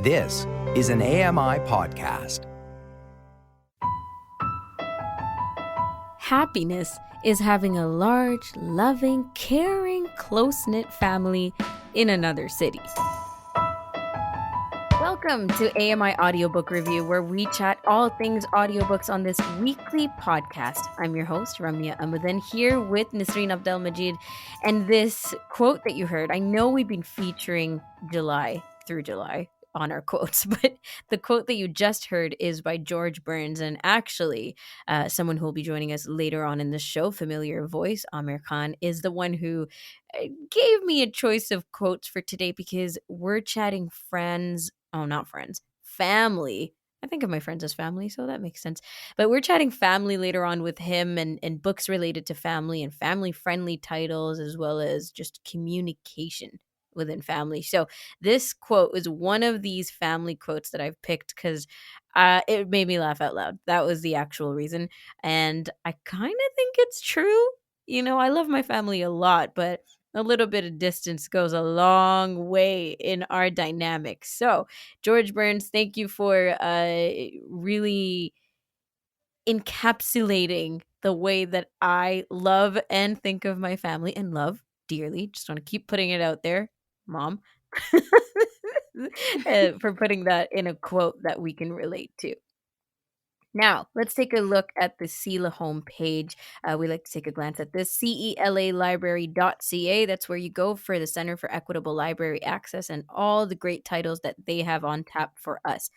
This is an AMI podcast. Happiness is having a large, loving, caring, close-knit family in another city. Welcome to AMI Audiobook Review, where we chat all things audiobooks on this weekly podcast. I'm your host, Ramya Amudan, here with Nisreen Abdelmajid. And this quote that you heard, I know we've been featuring July through July on our quotes, but the quote that you just heard is by George Burns, and actually someone who will be joining us later on in the show, familiar voice, Aamer Khan, is the one who gave me a choice of quotes for today because we're chatting family. I think of my friends as family, so that makes sense. But we're chatting family later on with him and books related to family and family-friendly titles, as well as just communication within family. So this quote is one of these family quotes that I've picked because it made me laugh out loud. That was the actual reason. And I kind of think it's true. You know, I love my family a lot, but a little bit of distance goes a long way in our dynamic. So, George Burns, thank you for really encapsulating the way that I love and think of my family and love dearly. Just want to keep putting it out there, Mom, for putting that in a quote that we can relate to. Now, let's take a look at the CELA homepage. We like to take a glance at this, celalibrary.ca. That's where you go for the Center for Equitable Library Access and all the great titles that they have on tap for us.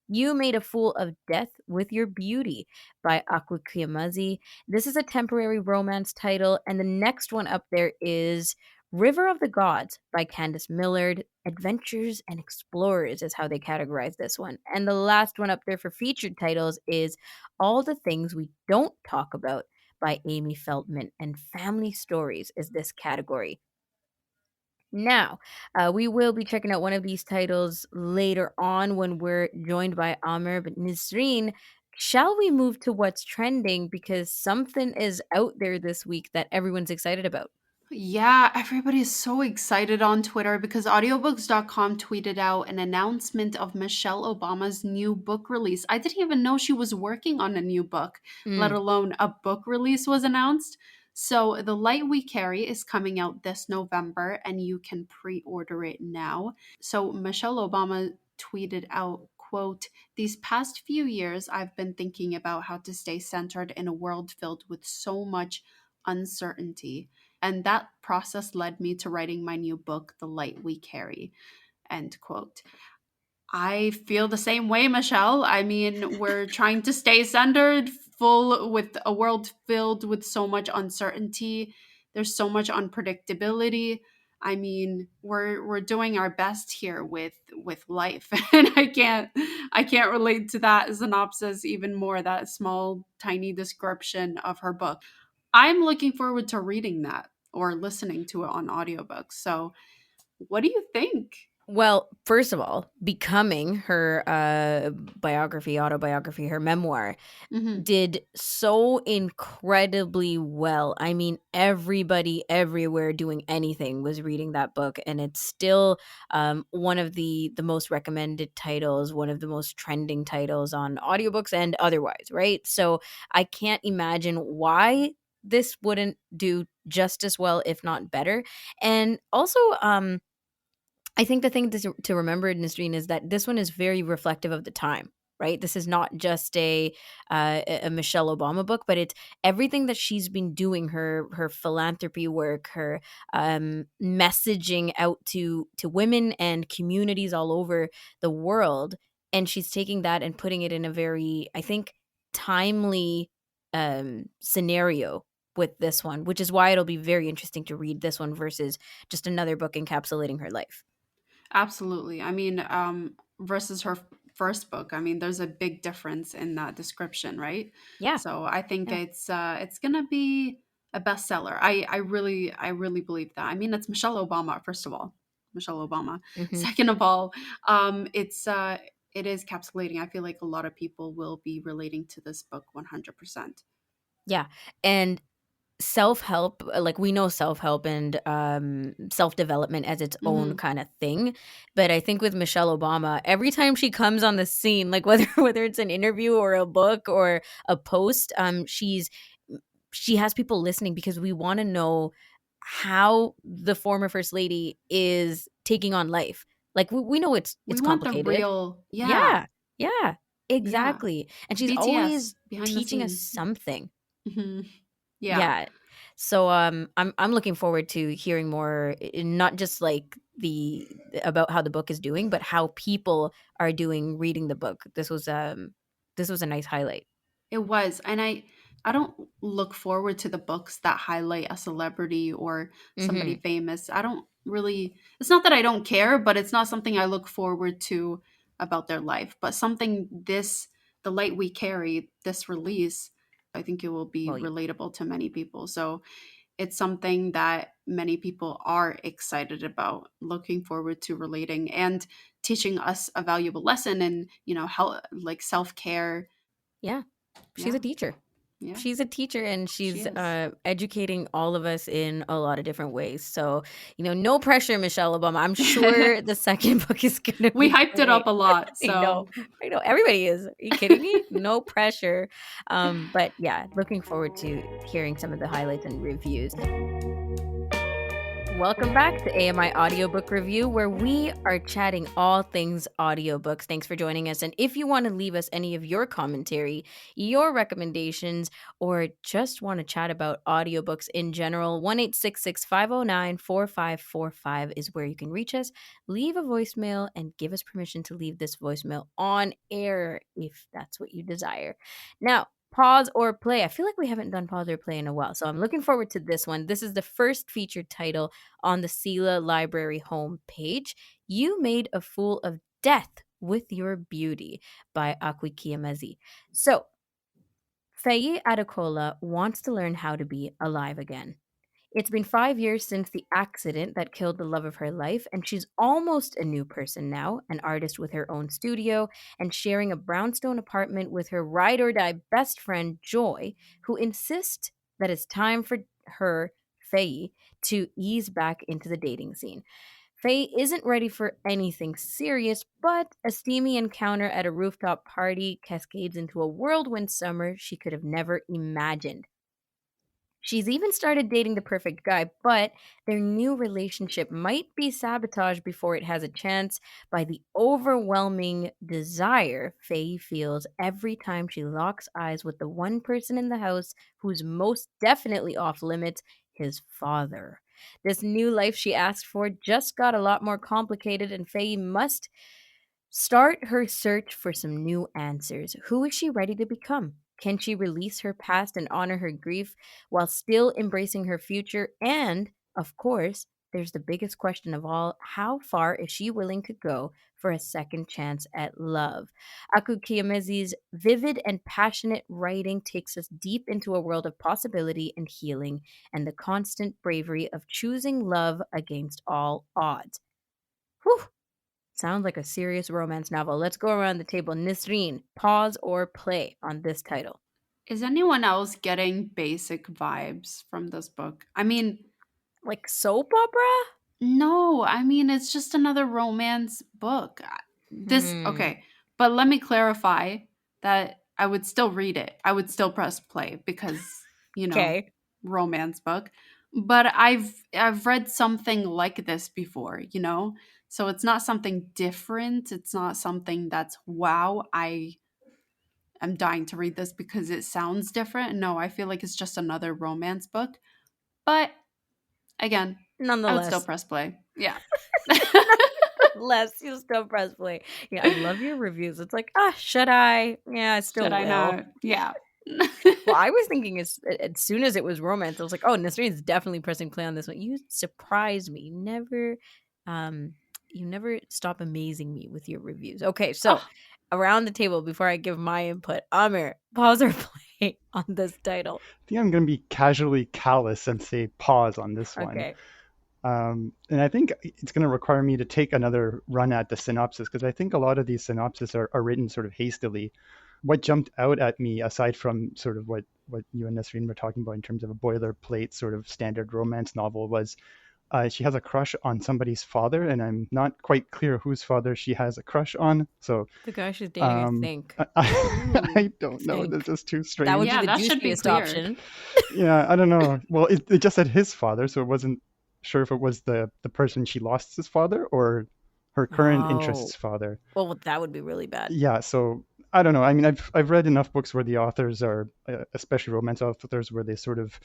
You Made a Fool of Death with Your Beauty by Akwaeke Emezi. This is a temporary romance title, and the next one up there is River of the Gods by Candace Millard. Adventures and Explorers is how they categorize this one. And the last one up there for featured titles is All the Things We Don't Talk About by Amy Feldman. And Family Stories is this category. Now, we will be checking out one of these titles later on when we're joined by Aamer. But Nisreen, shall we move to what's trending? Because something is out there this week that everyone's excited about. Yeah, everybody's so excited on Twitter because audiobooks.com tweeted out an announcement of Michelle Obama's new book release. I didn't even know she was working on a new book, let alone a book release was announced. So, The Light We Carry is coming out this November and you can pre-order it now. So, Michelle Obama tweeted out, quote, "These past few years, I've been thinking about how to stay centered in a world filled with so much uncertainty. And that process led me to writing my new book, The Light We Carry," end quote. I feel the same way, Michelle. I mean, we're trying to stay centered, full with a world filled with so much uncertainty. There's so much unpredictability. I mean, we're doing our best here with life, and I can't relate to that synopsis even more. That small, tiny description of her book. I'm looking forward to reading that or listening to it on audiobooks. So, what do you think? Well, first of all, Becoming, her autobiography, her memoir, did so incredibly well. I mean, everybody everywhere doing anything was reading that book, and it's still one of the most recommended titles, one of the most trending titles on audiobooks and otherwise, right? So I can't imagine why this wouldn't do just as well, if not better. And also, I think the thing to remember, Nisreen, is that this one is very reflective of the time, right? This is not just a Michelle Obama book, but it's everything that she's been doing, her philanthropy work, her messaging out to women and communities all over the world. And she's taking that and putting it in a very, I think, timely scenario with this one, which is why it'll be very interesting to read this one versus just another book encapsulating her life. Absolutely. I mean, versus her first book, I mean, there's a big difference in that description, right? Yeah. So I think Yeah. it's gonna be a bestseller. I really believe that. I mean, it's Michelle Obama, first of all. Michelle Obama. Mm-hmm. Second of all, it is capsulating. I feel like a lot of people will be relating to this book 100%. Yeah. And self-help, like we know self-help and self-development as its own Hmm. kind of thing, but I think with Michelle Obama, every time she comes on the scene, like whether it's an interview or a book or a post, she has people listening because we want to know how the former first lady is taking on life. Like we know We it's want the complicated. real, yeah, Yeah, yeah, yeah. exactly, and she's BTS always behind the teaching us scenes. something. Hmm. Yeah. Yeah. So I'm looking forward to hearing more, not just like the about how the book is doing, but how people are doing reading the book. This was a nice highlight. It was. And I don't look forward to the books that highlight a celebrity or somebody Mhm. famous. I don't really, it's not that I don't care, but it's not something I look forward to about their life. But something this, the light we carry, this release, I think it will be Well, relatable to many people. So it's something that many people are excited about, looking forward to relating and teaching us a valuable lesson and, how like self-care. yeah. She's Yeah. a teacher. Yeah. She's a teacher and She she's is. educating all of us in a lot of different ways. So, no pressure, Michelle Obama. I'm sure the second book is going to We be hyped it great. up a lot. I know. So, I know. Everybody is. Are you kidding me? No pressure. But yeah, looking forward to hearing some of the highlights and reviews. Welcome back to AMI Audiobook Review, where we are chatting all things audiobooks. Thanks for joining us. And if you want to leave us any of your commentary, your recommendations, or just want to chat about audiobooks in general, 1-866-509-4545 is where you can reach us. Leave a voicemail and give us permission to leave this voicemail on air if that's what you desire. Now, pause or play. I feel like we haven't done pause or play in a while, so I'm looking forward to this one. This is the first featured title on the Sela Library homepage. You Made a Fool of Death with Your Beauty by Akwaeke Emezi. So, Faye Adekola wants to learn how to be alive again. It's been 5 years since the accident that killed the love of her life, and she's almost a new person now, an artist with her own studio and sharing a brownstone apartment with her ride or die best friend, Joy, who insists that it's time for her, Faye, to ease back into the dating scene. Faye isn't ready for anything serious, but a steamy encounter at a rooftop party cascades into a whirlwind summer she could have never imagined. She's even started dating the perfect guy, but their new relationship might be sabotaged before it has a chance by the overwhelming desire Faye feels every time she locks eyes with the one person in the house who's most definitely off limits, his father. This new life she asked for just got a lot more complicated, and Faye must start her search for some new answers. Who is she ready to become? Can she release her past and honor her grief while still embracing her future? And, of course, there's the biggest question of all: how far is she willing to go for a second chance at love? Akwaeke Emezi's vivid and passionate writing takes us deep into a world of possibility and healing and the constant bravery of choosing love against all odds. Whew! Sounds like a serious romance novel. Let's go around the table. Nisreen, pause or play on this title. is anyone else getting basic vibes from this book? I mean, Like soap opera? no, I mean, it's just another romance book. This, Hmm. okay, but let me clarify that I would still read it. I would still press play because, Okay. romance book. But I've read something like this before. So it's not something different. It's not something that's wow, I am dying to read this because it sounds different. No, I feel like it's just another romance book. But again, I would still Nonetheless. press play. Yeah. Nonetheless, you still press play. Yeah, I love your reviews. It's like, should I? Yeah, I Should still I will. not? Yeah. Well, I was thinking as soon as it was romance, I was like, oh, Nisreen's definitely pressing play on this one. You surprise me. Um, you never stop amazing me with your reviews. Okay, so Oh, around the table before I give my input, Amir, pause or play on this title. I think I'm going to be casually callous and say pause on this one. Okay. And I think it's going to require me to take another run at the synopsis because I think a lot of these synopses are written sort of hastily. what jumped out at me, aside from sort of what you and Nasreen were talking about in terms of a boilerplate sort of standard romance novel, was she has a crush on somebody's father, and I'm not quite clear whose father she has a crush on. So The guy she's dating, I think. I don't know. Think. That's just too That would strange. be Yeah, the that should be juiciest clear. option. Yeah, I don't know. Well, it just said his father, so it wasn't sure if it was the person she lost as father or her current Oh. interest's father. Well, that would be really bad. Yeah, so I don't know. I mean, I've read enough books where the authors are, especially romance authors, where they sort of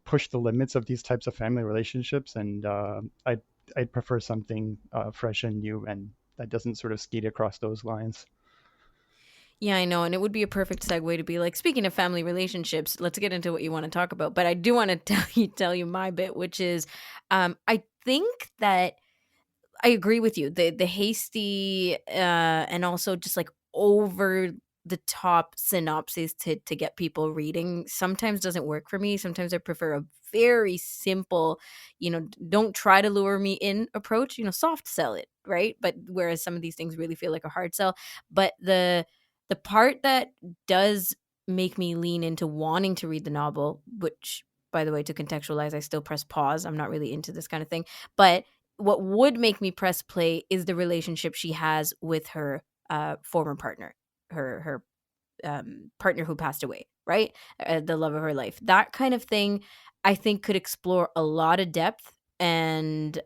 push the limits of these types of family relationships, and I'd prefer something fresh and new, and that doesn't sort of skate across those lines. Yeah, I know. And it would be a perfect segue to be like, speaking of family relationships, let's get into what you want to talk about. But I do want to tell you my bit, which is I think that I agree with you. The hasty and also just like over the top synopses to get people reading sometimes doesn't work for me. Sometimes I prefer a very simple, don't try to lure me in approach, soft sell it, right? But whereas some of these things really feel like a hard sell. But the part that does make me lean into wanting to read the novel, which by the way, to contextualize, I still press pause. I'm not really into this kind of thing. But what would make me press play is the relationship she has with her former partner, her partner who passed away, right? The love of her life. That kind of thing, I think, could explore a lot of depth and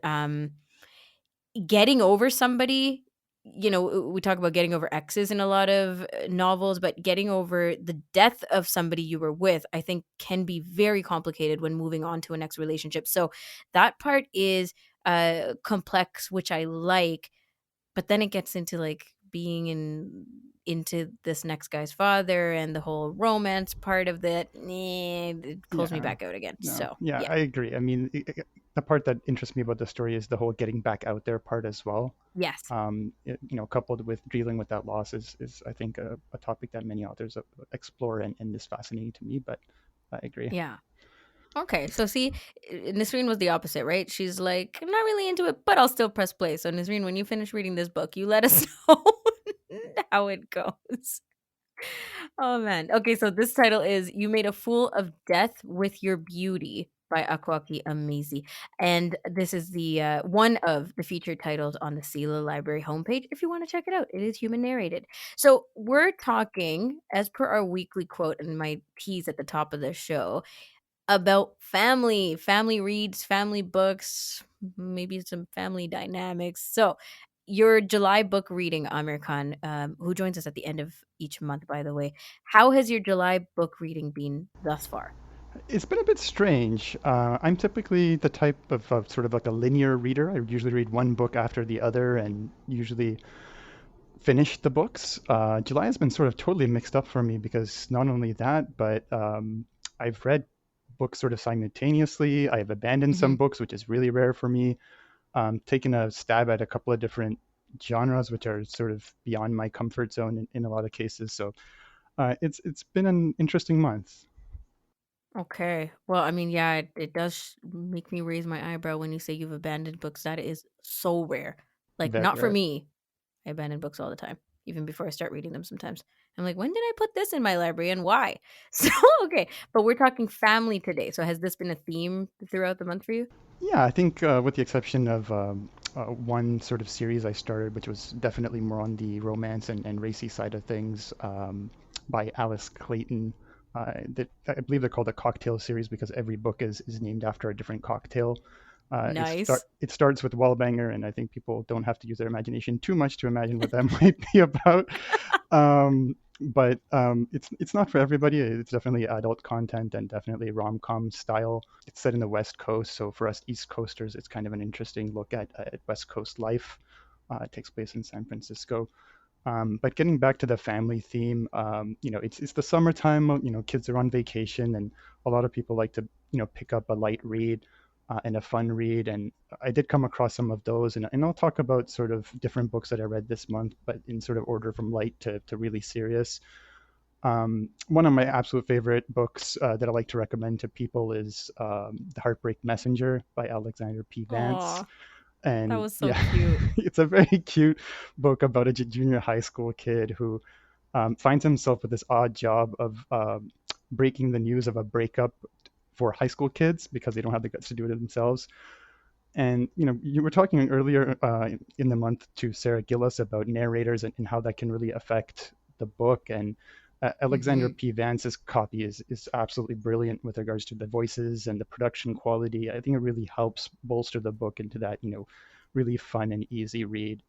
getting over somebody. We talk about getting over exes in a lot of novels, but getting over the death of somebody you were with, I think, can be very complicated when moving on to a next relationship. So that part is complex, which I like, but then it gets into like being into this next guy's father and the whole romance part of that. It pulls me Yeah, back out again. no, So yeah, yeah. I agree. I mean, the part that interests me about the story is the whole getting back out there part as well. Yes. Coupled with dealing with that loss is I think a topic that many authors explore and is fascinating to me. But I agree. Yeah. Okay, so see, Nisreen was the opposite, right? She's like, I'm not really into it, but I'll still press play. So Nisreen, when you finish reading this book, you let us know how it goes. Oh man. Okay, so this title is "You Made a Fool of Death with Your Beauty" by Akwaeke Emezi, and this is the one of the featured titles on the Sela Library homepage. If you want to check it out, it is human narrated. So we're talking, as per our weekly quote and my tease at the top of the show, about family reads, family books, maybe some family dynamics. So, your July book reading, Aamer Khan, who joins us at the end of each month, by the way. How has your July book reading been thus far? It's been a bit strange. I'm typically the type of sort of like a linear reader. I usually read one book after the other and usually finish the books. July has been sort of totally mixed up for me because not only that, but I've read books sort of simultaneously. I have abandoned some Hmm. books, which is really rare for me. Taken a stab at a couple of different genres, which are sort of beyond my comfort zone in a lot of cases. So it's been an interesting month. Okay. Well, I mean, yeah, it does make me raise my eyebrow when you say you've abandoned books. That is so rare. Like, Very not for rare. me. I abandon books all the time, even before I start reading them sometimes. I'm like, when did I put this in my library and why? So, okay. But we're talking family today. So, has this been a theme throughout the month for you? Yeah, I think with the exception of one sort of series I started, which was definitely more on the romance and racy side of things, by Alice Clayton. That I believe they're called a cocktail series because every book is named after a different cocktail. Nice. It starts with Wellbanger, and I think people don't have to use their imagination too much to imagine what that might be about. But it's not for everybody. It's definitely adult content and definitely rom-com style. It's set in the West Coast, so for us East Coasters, it's kind of an interesting look at West Coast life. It takes place in San Francisco. But getting back to the family theme, it's the summertime. Kids are on vacation, and a lot of people like to pick up a light read and a fun read. And I did come across some of those, and I'll talk about sort of different books that I read this month, but in sort of order from light to really serious. One of my absolute favorite books that I like to recommend to people is The Heartbreak Messenger by Alexander P. Vance. Aw, that And was so yeah, cute. it's a very cute book about a junior high school kid who finds himself with this odd job of breaking the news of a breakup for high school kids because they don't have the guts to do it themselves. And you were talking earlier in the month to Sarah Gillis about narrators and how that can really affect the book. And Alexander Hmm. P. Vance's copy is absolutely brilliant with regards to the voices and the production quality. I think it really helps bolster the book into that really fun and easy read,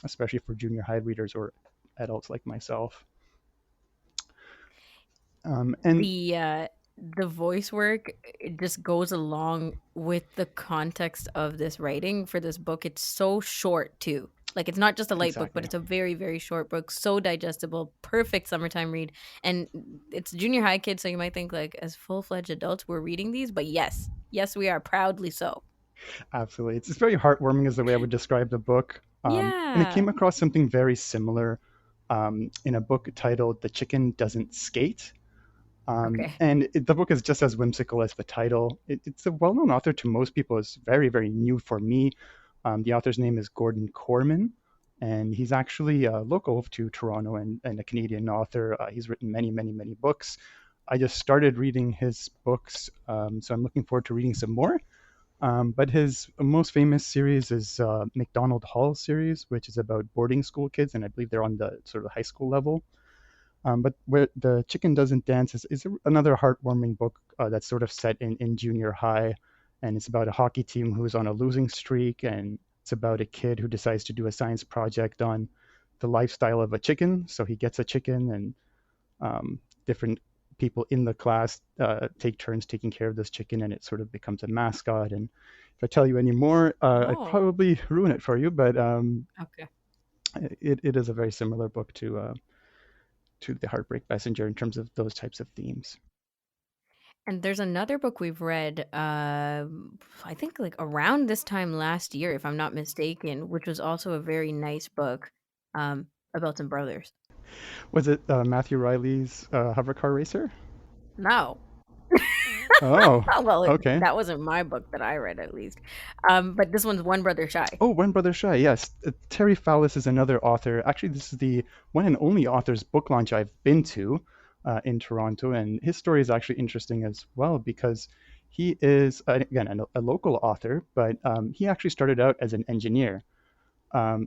especially for junior high readers or adults like myself. And The voice work, it just goes along with the context of this writing for this book. It's so short too. Like, it's not just a light book, but exactly. it's a very, very short book, so digestible, perfect summertime read. And it's junior high kids, so you might think like as full-fledged adults we're reading these, but yes, we are, proudly so. Absolutely. It's very heartwarming is the way I would describe the book. And it Yeah. came across something very similar in a book titled The Chicken Doesn't Skate. Okay. The book is just as whimsical as the title. It's a well-known author to most people. It's very, very new for me. The author's name is Gordon Corman, and he's actually local to Toronto and a Canadian author. He's written many, many, many books. I just started reading his books, so I'm looking forward to reading some more. But his most famous series is McDonald Hall series, which is about boarding school kids, and I believe they're on the sort of high school level. But where the chicken doesn't dance is another heartwarming book that's sort of set in junior high, and it's about a hockey team who's on a losing streak, and it's about a kid who decides to do a science project on the lifestyle of a chicken. So he gets a chicken, and different people in the class take turns taking care of this chicken, and it sort of becomes a mascot. And if I tell you any more, I'd Oh, probably ruin it for you, but okay. it is a very similar book to The Heartbreak Messenger in terms of those types of themes. And there's another book we've read, I think like around this time last year, if I'm not mistaken, which was also a very nice book, about some brothers. Was it Matthew Riley's Hovercar Racer? No. Oh, Well, okay. that wasn't my book that I read, at least. But this one's One Brother Shy. Oh, One Brother Shy. Yes, Terry Fallis is another author. Actually, this is the one and only author's book launch I've been to in Toronto, and his story is actually interesting as well because he is again a local author, but he actually started out as an engineer.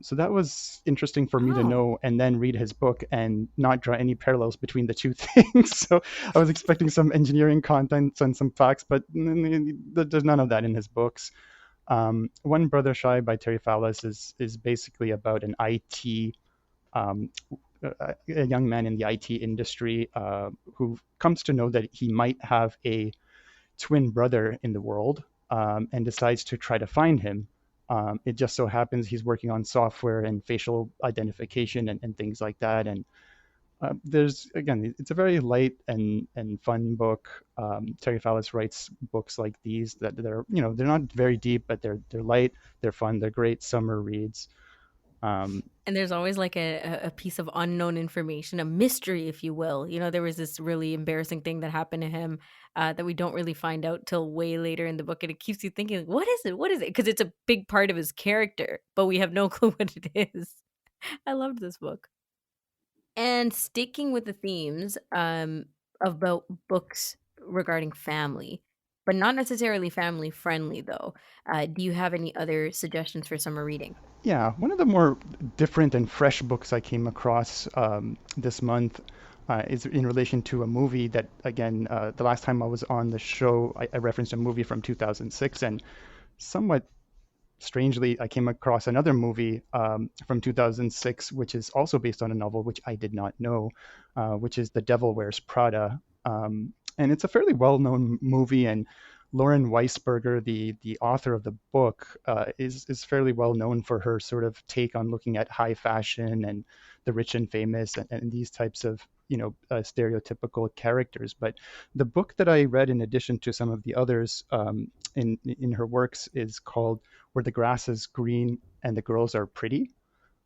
So that was interesting for me to Oh, know and then read his book and not draw any parallels between the two things. So I was expecting some engineering content and some facts, but there's none of that in his books. One Brother Shy by Terry Fallis is basically about an IT um, a young man in the IT industry who comes to know that he might have a twin brother in the world and decides to try to find him. It just so happens he's working on software and facial identification and things like that. And there's again, it's a very light and fun book. Terry Fallis writes books like these that they're they're not very deep, but they're light, they're fun, they're great summer reads. Um, and there's always like a piece of unknown information, a mystery, if you will. There was this really embarrassing thing that happened to him, that we don't really find out till way later in the book, and it keeps you thinking, like, what is it? What is it? Because it's a big part of his character, but we have no clue what it is. I loved this book. And sticking with the themes, about books regarding family, but not necessarily family friendly, though. Do you have any other suggestions for summer reading? Yeah, one of the more different and fresh books I came across this month is in relation to a movie that, again, the last time I was on the show, I referenced a movie from 2006, and somewhat strangely, I came across another movie from 2006, which is also based on a novel, which I did not know, which is The Devil Wears Prada. And it's a fairly well-known movie, and Lauren Weisberger, the author of the book, is fairly well known for her sort of take on looking at high fashion and the rich and famous and these types of stereotypical characters. But the book that I read, in addition to some of the others in her works, is called Where the Grass is Green and the Girls Are Pretty.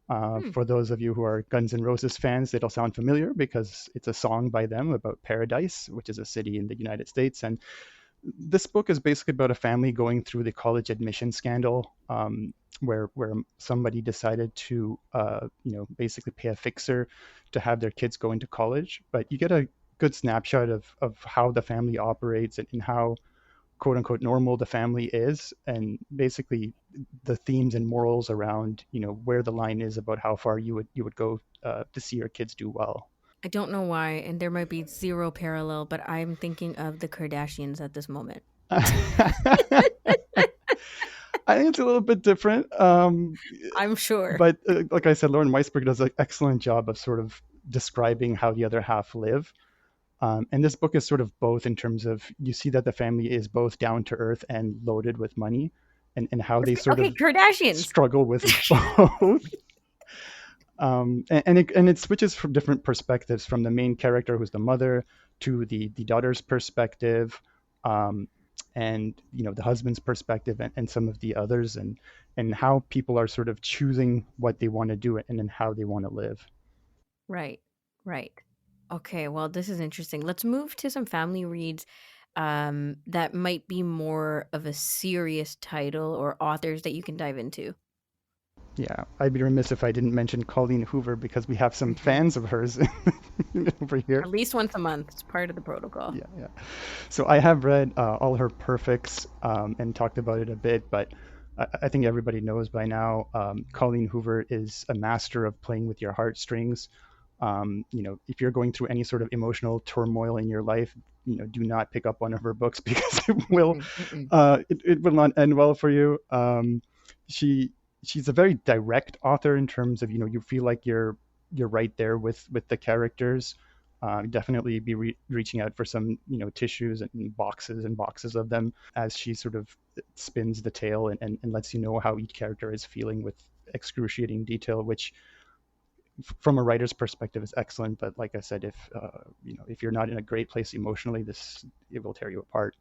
Hmm. For those of you who are Guns N' Roses fans, it'll sound familiar because it's a song by them about Paradise, which is a city in the United States. And This book is basically about a family going through the college admission scandal, where somebody decided to basically pay a fixer to have their kids go into college. But you get a good snapshot of how the family operates and how quote unquote normal the family is, and basically the themes and morals around where the line is about how far you would go to see your kids do well. I don't know why, and there might be zero parallel, but I'm thinking of the Kardashians at this moment. I think it's a little bit different, I'm sure. but like I said, Lauren Weisberg does an excellent job of sort of describing how the other half live. And this book is sort of both, in terms of you see that the family is both down to earth and loaded with money, and how they sort Okay, of Kardashians. struggle with both. And it switches from different perspectives, from the main character, who's the mother, to the daughter's perspective, and the husband's perspective, and some of the others, and how people are sort of choosing what they want to do and then how they want to live. Right, right. Okay, well, this is interesting. Let's move to some family reads that might be more of a serious title or authors that you can dive into. Yeah, I'd be remiss if I didn't mention Colleen Hoover, because we have some fans of hers over here. At least once a month. It's part of the protocol. Yeah, yeah. So I have read all her perfects, and talked about it a bit, but I think everybody knows by now, Colleen Hoover is a master of playing with your heartstrings. If you're going through any sort of emotional turmoil in your life, do not pick up one of her books, because it will not end well for you. She she's a very direct author, in terms of you feel like you're right there with the characters. Definitely be reaching out for some tissues and boxes of them, as she sort of spins the tale, and lets you know how each character is feeling with excruciating detail, which from a writer's perspective is excellent. But like I said, if you're not in a great place emotionally, it will tear you apart.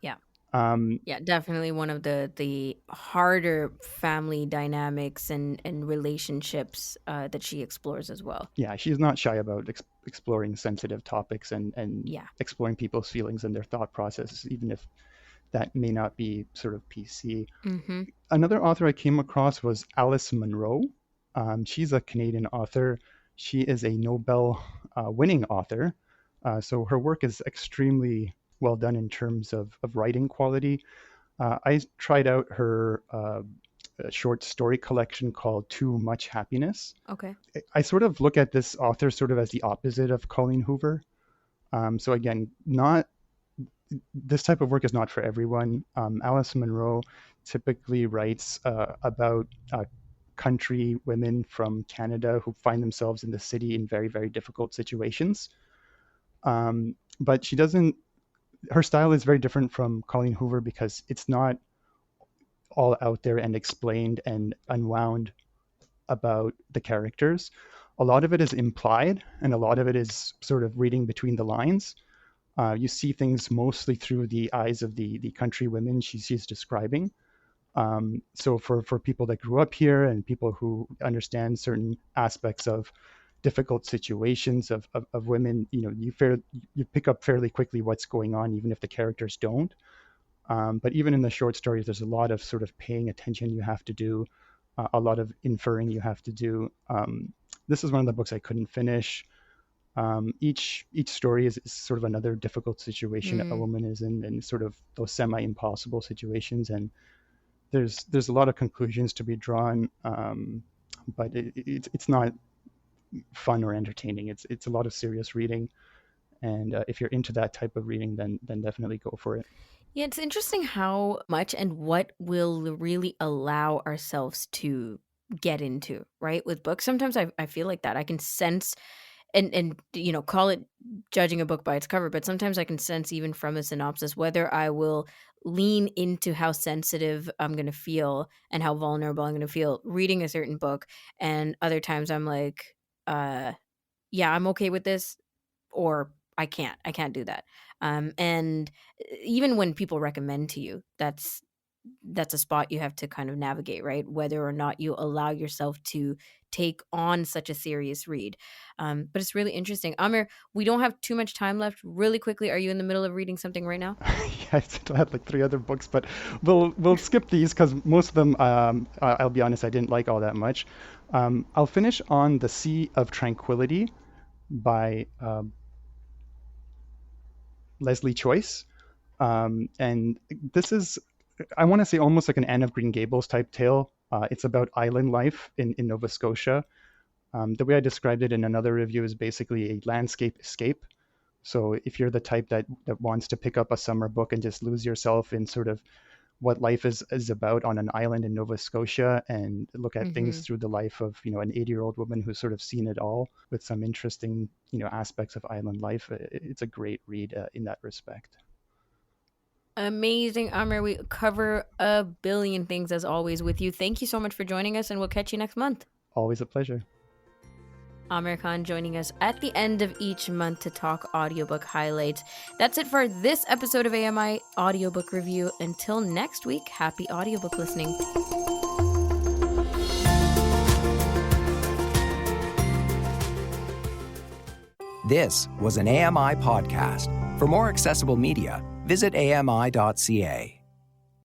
Yeah. Um, Yeah, definitely one of the harder family dynamics and relationships that she explores as well. yeah, she's not shy about exploring sensitive topics, and Yeah. exploring people's feelings and their thought processes, even if that may not be sort of PC. Mm-hmm. Another author I came across was Alice Munro. She's a Canadian author. She is a Nobel winning author. So her work is extremely well done in terms of writing quality. I tried out her short story collection called Too Much Happiness. Okay. I sort of look at this author sort of as the opposite of Colleen Hoover. So again, not this type of work is not for everyone. Alice Munro typically writes about country women from Canada who find themselves in the city in very, very difficult situations. But she doesn't, her style is very different from Colleen Hoover, because it's not all out there and explained and unwound about the characters. A lot of it is implied, and a lot of it is sort of reading between the lines. You see things mostly through the eyes of the country women she's describing. So for people that grew up here, and people who understand certain aspects of difficult situations of women, you pick up fairly quickly what's going on, even if the characters don't. But even in the short stories, there's a lot of sort of paying attention you have to do, a lot of inferring you have to do. This is one of the books I couldn't finish. Each story is sort of another difficult situation a woman is in, and sort of those semi-impossible situations. And there's a lot of conclusions to be drawn, but it's not fun or entertaining. It's a lot of serious reading, and if you're into that type of reading, then definitely go for it. Yeah, it's interesting how much and what we'll really allow ourselves to get into, right? With books. Sometimes I feel like that. I can sense and call it judging a book by its cover, but sometimes I can sense even from a synopsis whether I will lean into how sensitive I'm going to feel and how vulnerable I'm going to feel reading a certain book, and other times I'm like, yeah, I'm okay with this, or I can't do that. And even when people recommend to you, that's that's a spot you have to kind of navigate, right? Whether or not you allow yourself to take on such a serious read. But it's really interesting. Aamer, we don't have too much time left. Really quickly, are you in the middle of reading something right now? Yeah, I still had like 3 other books, but we'll skip these because most of them, I'll be honest, I didn't like all that much. I'll finish on The Sea of Tranquility by Leslie Choice. And this is, I want to say, almost like an Anne of Green Gables type tale. It's about island life in Nova Scotia. The way I described it in another review is basically a landscape escape. So if you're the type that wants to pick up a summer book and just lose yourself in sort of what life is about on an island in Nova Scotia and look at things through the life of, an 80-year-old woman who's sort of seen it all with some interesting, aspects of island life, it's a great read in that respect. Amazing, Aamer. We cover a billion things as always with you. Thank you so much for joining us, and we'll catch you next month. Always a pleasure. Aamer Khan joining us at the end of each month to talk audiobook highlights. That's it for this episode of AMI Audiobook Review. Until next week, happy audiobook listening. This was an AMI podcast. For more accessible media, visit ami.ca.